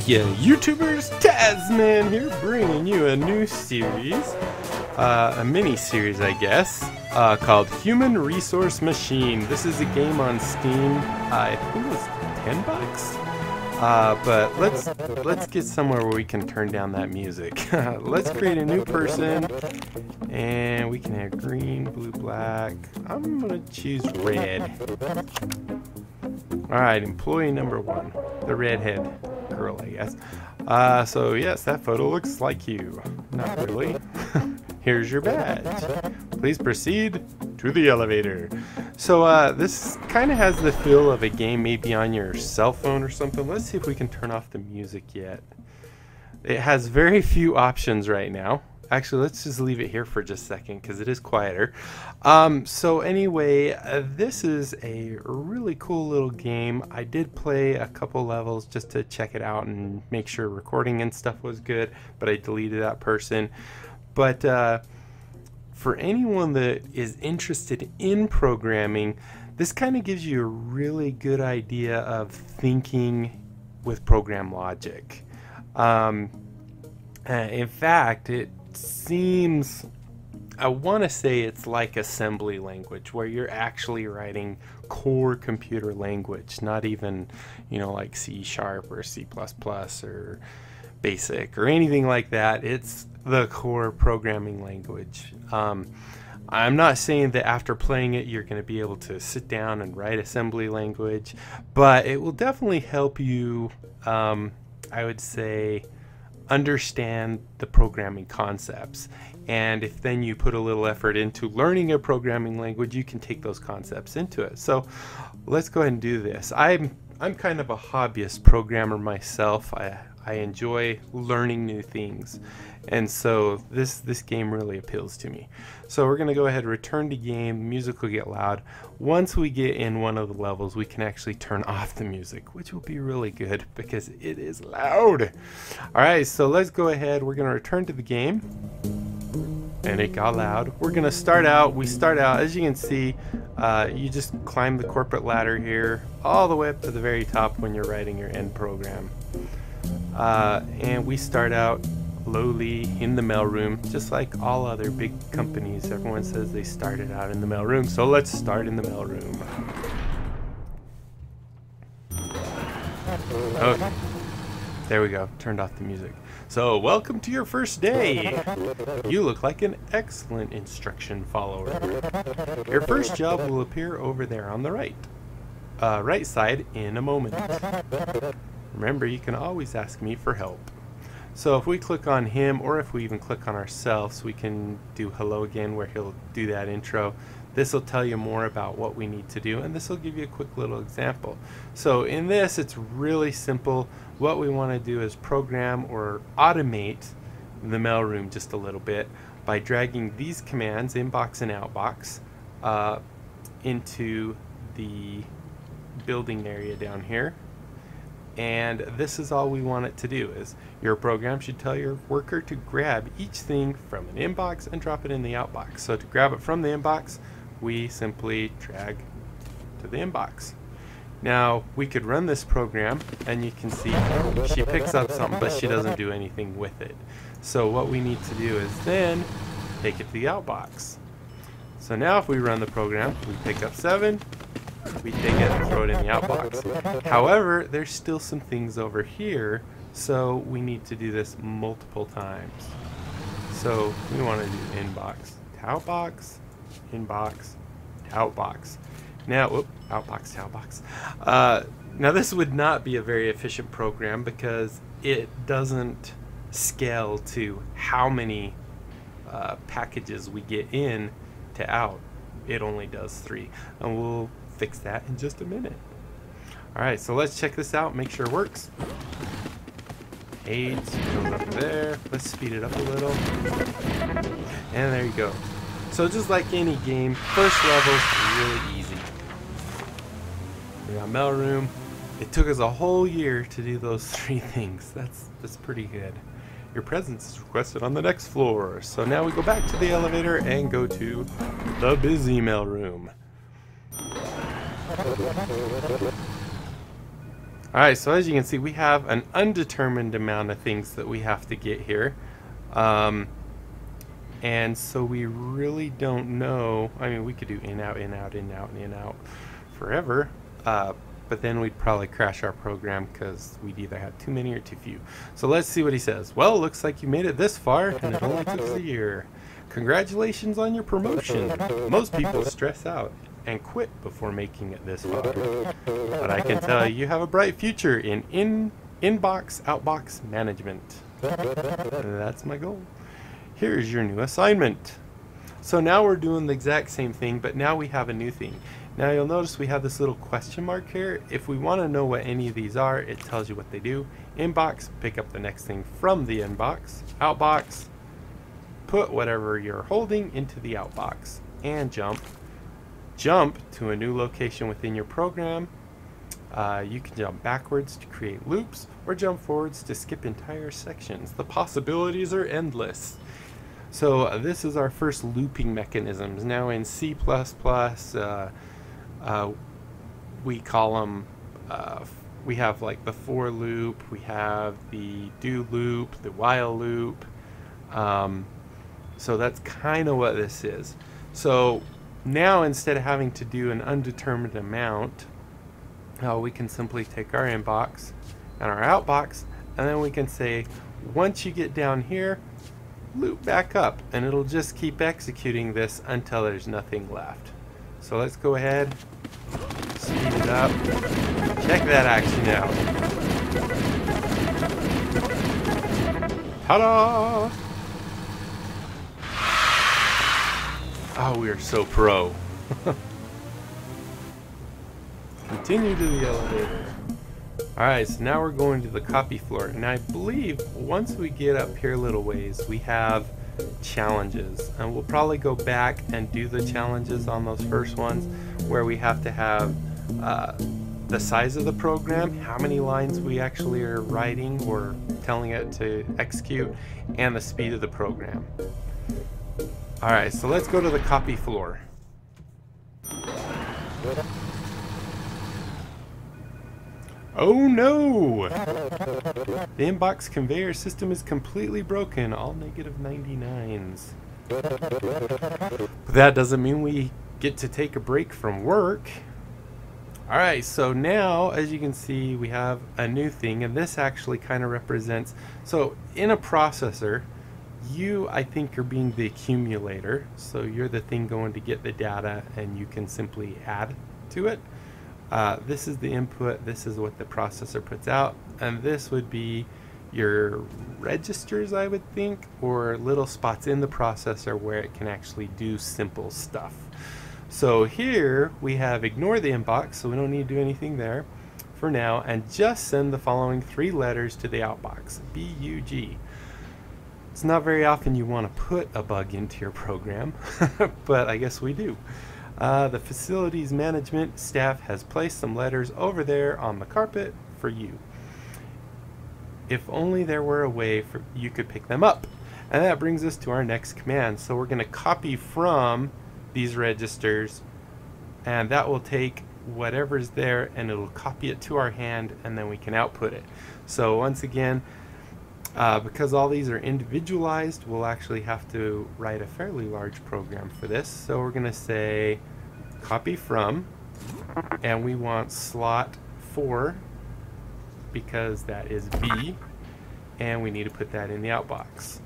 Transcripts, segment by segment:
ya YouTubers, Tasman here, bringing you a new series, a mini-series I guess, called Human Resource Machine. This is a game on Steam. I think it was $10. But let's get somewhere where we can turn down that music. Let's create a new person, and we can have green, blue, black. I'm gonna choose red. Alright, employee number 1, the redhead girl, I guess. So yes, that photo looks like you. Not really. Here's your badge. Please proceed to the elevator. So this kind of has the feel of a game maybe on your cell phone or something. Let's see if we can turn off the music yet. It has very few options right now. Actually, let's just leave it here for just a second because it is quieter. So anyway, this is a really cool little game. I did play a couple levels just to check it out and make sure recording and stuff was good, but I deleted that person. But for anyone that is interested in programming, this kind of gives you a really good idea of thinking with program logic. In fact, it seems, I want to say it's like assembly language where you're actually writing core computer language, not even, you know, like C# or C++ or BASIC or anything like that. It's the core programming language. I'm not saying that after playing it you're going to be able to sit down and write assembly language, but it will definitely help you, I would say, understand the programming concepts. And if then you put a little effort into learning a programming language, you can take those concepts into it. So let's go ahead and do this. I'm kind of a hobbyist programmer myself. I enjoy learning new things, and so this game really appeals to me. So we're going to go ahead and return to game. Music will get loud. Once we get in one of the levels, we can actually turn off the music, which will be really good because it is loud. Alright, so let's go ahead. We're going to return to the game, and it got loud. We're going to start out. We start out, as you can see, you just climb the corporate ladder here all the way up to the very top when you're writing your end program. And we start out lowly in the mailroom, just like all other big companies. Everyone says they started out in the mailroom, so let's start in the mailroom. Okay, there we go, turned off the music. So, welcome to your first day. You look like an excellent instruction follower. Your first job will appear over there on the right side in a moment. Remember, you can always ask me for help. So if we click on him, or if we even click on ourselves, we can do hello again, where he'll do that intro. This will tell you more about what we need to do, and this will give you a quick little example. So in this, it's really simple. What we want to do is program or automate the mailroom just a little bit by dragging these commands, inbox and outbox, into the building area down here. And this is all we want it to do. Is your program should tell your worker to grab each thing from an inbox and drop it in the outbox. So to grab it from the inbox, we simply drag to the inbox. Now we could run this program, and you can see she picks up something, but she doesn't do anything with it. So what we need to do is then take it to the outbox. So now if we run the program, we pick up 7, we take it and throw it in the outbox. However, there's still some things over here, so we need to do this multiple times. So we want to do inbox to outbox, inbox to outbox. Now, whoop, outbox to outbox. Now this would not be a very efficient program because it doesn't scale to how many packages we get in to out. It only does 3, and we'll fix that in just a minute. Alright, so let's check this out, make sure it works. 8 goes up there. Let's speed it up a little. And there you go. So just like any game, first level's really easy. We got mailroom. It took us a whole year to do those 3 things. That's pretty good. Your presence is requested on the next floor. So now we go back to the elevator and go to the busy mailroom. Alright, so as you can see, we have an undetermined amount of things that we have to get here. And so we really don't know. I mean, we could do in, out, in, out, in, out, in, out forever. But then we'd probably crash our program because we'd either have too many or too few. So let's see what he says. Well, looks like you made it this far, and it only took a year. Congratulations on your promotion. Most people stress out and quit before making it this far. But I can tell you have a bright future in inbox, outbox management. That's my goal. Here's your new assignment. So now we're doing the exact same thing, but now we have a new thing. Now you'll notice we have this little question mark here. If we want to know what any of these are, it tells you what they do. Inbox, pick up the next thing from the inbox. Outbox, put whatever you're holding into the outbox. And jump to a new location within your program. You can jump backwards to create loops, or jump forwards to skip entire sections. The possibilities are endless. So this is our first looping mechanisms. Now in C++, we call them, we have like the for loop, we have the do loop, the while loop. So that's kind of what this is. So now instead of having to do an undetermined amount, we can simply take our inbox and our outbox, and then we can say, once you get down here, loop back up, and it'll just keep executing this until there's nothing left. So let's go ahead, speed it up, check that action out. Ta-da! Oh, we are so pro. Continue to the elevator. Alright, so now we're going to the copy floor, and I believe once we get up here a little ways, we have challenges, and we'll probably go back and do the challenges on those first ones where we have to have the size of the program, how many lines we actually are writing or telling it to execute, and the speed of the program. Alright, so let's go to the copy floor. Oh no! The inbox conveyor system is completely broken, all negative 99s. But that doesn't mean we get to take a break from work. Alright, so now, as you can see, we have a new thing, and this actually kind of represents, so in a processor, you, I think, are being the accumulator, so you're the thing going to get the data, and you can simply add to it. This is the input, this is what the processor puts out, and this would be your registers, I would think, or little spots in the processor where it can actually do simple stuff. So here we have ignore the inbox, so we don't need to do anything there for now, and just send the following 3 letters to the outbox, B-U-G. It's not very often you want to put a bug into your program, but I guess we do. The facilities management staff has placed some letters over there on the carpet for you. If only there were a way for you could pick them up. And that brings us to our next command. So we're going to copy from these registers, and that will take whatever's there and it'll copy it to our hand, and then we can output it. So once again, because all these are individualized, we'll actually have to write a fairly large program for this. So we're going to say copy from, and we want slot 4 because that is B, and we need to put that in the outbox.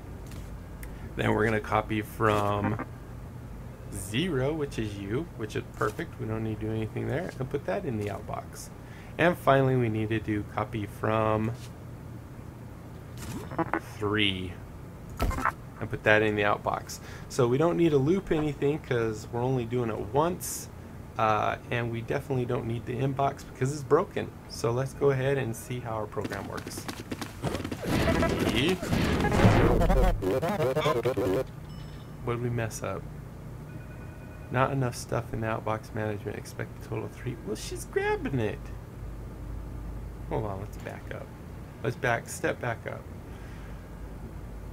Then we're going to copy from 0, which is U, which is perfect. We don't need to do anything there, and put that in the outbox. And finally, we need to do copy from 3 and put that in the outbox. So we don't need to loop anything because we're only doing it once, and we definitely don't need the inbox because it's broken. So let's go ahead and see how our program works. What did we mess up? Not enough stuff in the outbox management. Expect a total of 3. Well, she's grabbing it. Hold on, let's back up. Let's step back up.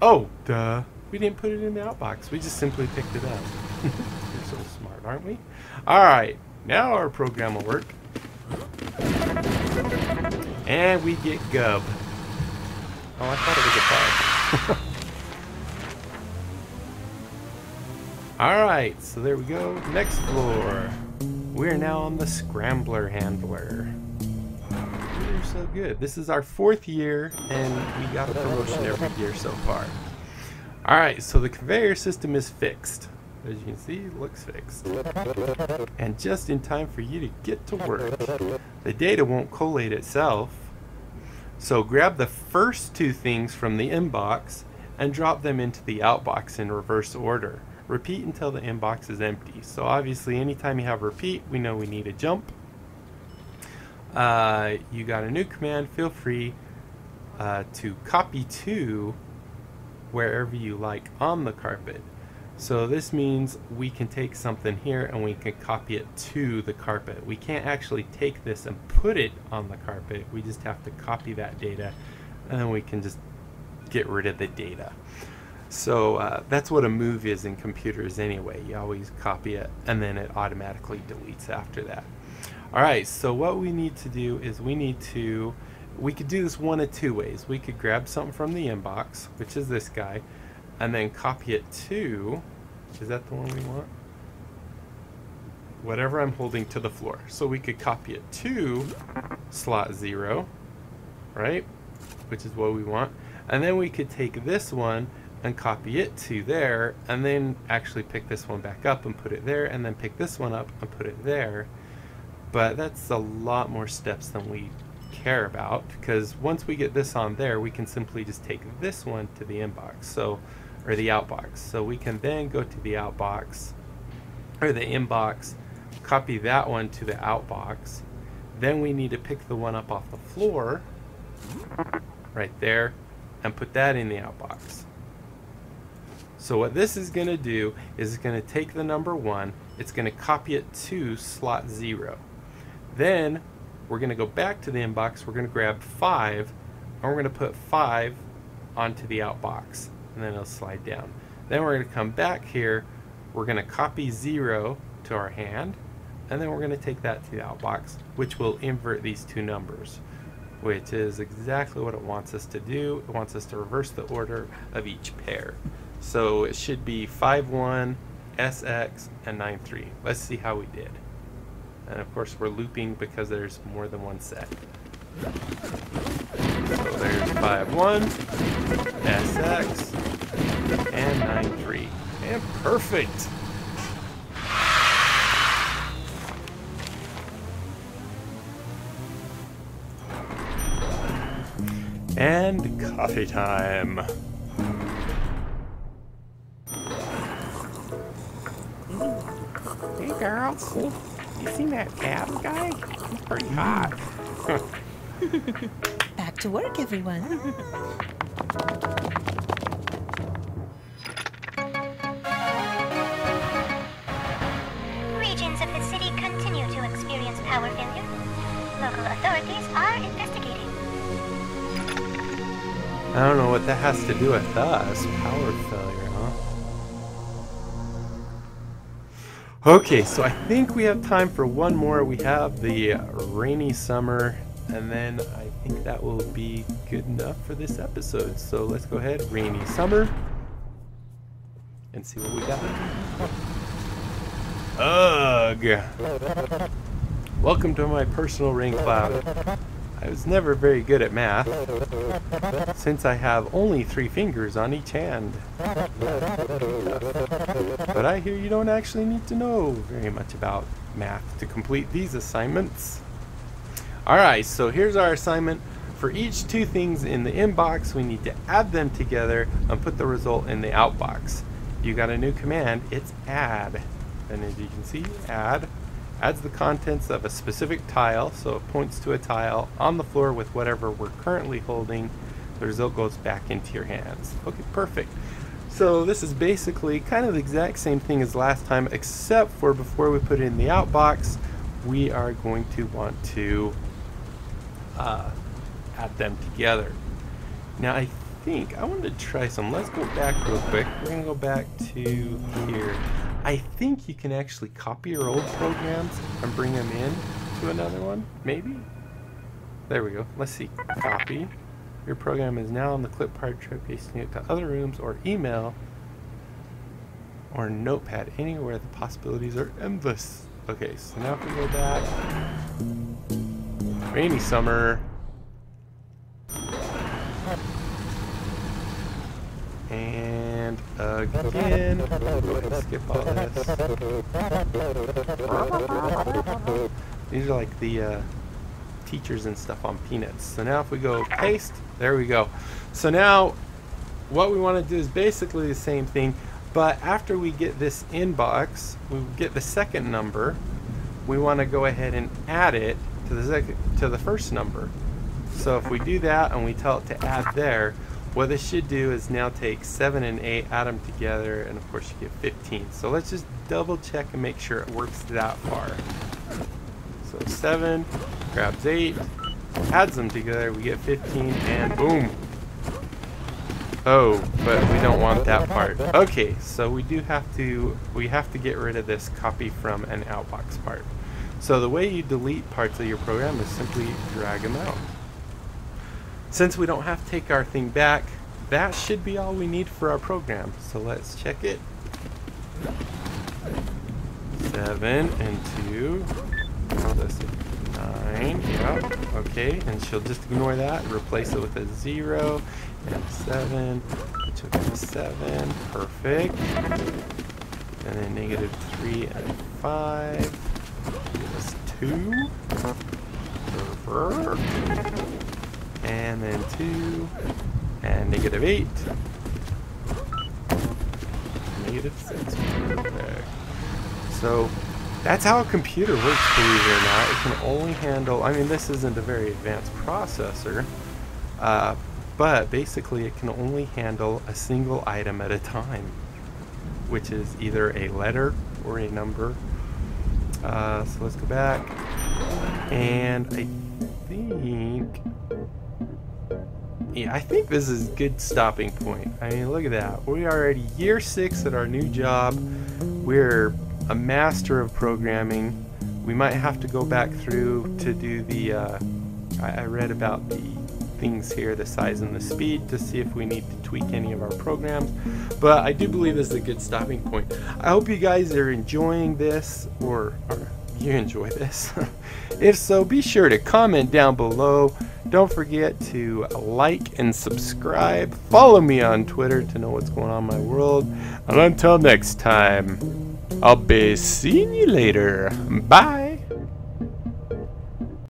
Oh, duh. We didn't put it in the outbox. We just simply picked it up. We're so smart, aren't we? Alright, now our program will work. And we get Gub. Oh, I thought it was a bug. Alright, so there we go. Next floor. We're now on the Scrambler Handler. We're so good. This is our 4th year, and we got a promotion every year so far. Alright, so the conveyor system is fixed. As you can see, it looks fixed. And just in time for you to get to work. The data won't collate itself. So grab the first 2 things from the inbox and drop them into the outbox in reverse order. Repeat until the inbox is empty. So obviously anytime you have repeat, we know we need a jump. You got a new command, feel free to copy to wherever you like on the carpet. So this means we can take something here and we can copy it to the carpet. We can't actually take this and put it on the carpet. We just have to copy that data, and then we can just get rid of the data. So that's what a move is in computers anyway. You always copy it and then it automatically deletes after that. Alright, so what we need to do is we could do this one of 2 ways. We could grab something from the inbox, which is this guy, and then copy it to, is that the one we want? Whatever I'm holding to the floor. So we could copy it to slot 0, right? Which is what we want. And then we could take this one and copy it to there, and then actually pick this one back up and put it there, and then pick this one up and put it there. But that's a lot more steps than we care about, because once we get this on there, we can simply just take this one to the inbox, so, or the outbox. So we can then go to the outbox, or the inbox, copy that one to the outbox. Then we need to pick the one up off the floor, right there, and put that in the outbox. So what this is going to do is it's going to take the number 1, it's going to copy it to slot 0. Then we're going to go back to the inbox, we're going to grab 5, and we're going to put 5 onto the outbox, and then it'll slide down. Then we're going to come back here, we're going to copy 0 to our hand, and then we're going to take that to the outbox, which will invert these 2 numbers, which is exactly what it wants us to do. It wants us to reverse the order of each pair. So it should be 5-1, SX, and 9-3. Let's see how we did. And of course we're looping because there's more than one set. So there's 5-1, SX, and 9-3. And perfect! And coffee time. Hey girls, you seen that abs guy? He's pretty hot. Back to work, everyone. Regions of the city continue to experience power failure. Local authorities are investigating. I don't know what that has to do with us. Power failure, huh? Okay, so I think we have time for one more. We have the rainy summer, and then I think that will be good enough for this episode. So let's go ahead, rainy summer, and see what we got. Ugh! Welcome to my personal rain cloud. I was never very good at math, since I have only 3 fingers on each hand. But I hear you don't actually need to know very much about math to complete these assignments. Alright, so here's our assignment. For each 2 things in the inbox, we need to add them together and put the result in the outbox. You got a new command, it's add. And as you can see, add adds the contents of a specific tile, so it points to a tile on the floor with whatever we're currently holding. The result goes back into your hands. Okay, perfect. So this is basically kind of the exact same thing as last time, except for before we put it in the outbox, we are going to want to add them together. Now I think I wanted to try some. Let's go back real quick. We're going to go back to here. I think you can actually copy your old programs and bring them in to another one, maybe? There we go. Let's see. Copy. Your program is now on the clip part. Try pasting it to other rooms or email or notepad. Anywhere the possibilities are endless. Okay, so now if we go back. Rainy summer. And again. Go ahead and skip all this. These are like the teachers and stuff on Peanuts. So now if we go paste, there we go. So now what we want to do is basically the same thing, but after we get this inbox, we get the second number, we want to go ahead and add it to the first number. So if we do that and we tell it to add there, what this should do is now take 7 and 8, add them together, and of course you get 15. So let's just double check and make sure it works that far. So 7 grabs 8, adds them together, we get 15, and boom. Oh, but we don't want that part. Okay, so we have to get rid of this copy from an outbox part. So the way you delete parts of your program is simply drag them out. Since we don't have to take our thing back, that should be all we need for our program. So let's check it. 7 and 2. This 9. Yeah. Okay, and she'll just ignore that. Replace it with a 0 and 7, which will be 7. Perfect. And then -3 and 5. Give us 2. And then 2 and -8. -6. Perfect. So that's how a computer works, believe it or not. It can only handle, I mean, this isn't a very advanced processor, but basically it can only handle a single item at a time, which is either a letter or a number. So let's go back, and I think this is a good stopping point. I mean, look at that. We are already year 6 at our new job. We're a master of programming. We might have to go back through to do the, I read about the things here, the size and the speed, to see if we need to tweak any of our programs. But I do believe this is a good stopping point. I hope you guys are enjoying this, or you enjoy this. If so, be sure to comment down below. Don't forget to like and subscribe. Follow me on Twitter to know what's going on in my world. And until next time, I'll be seeing you later. Bye.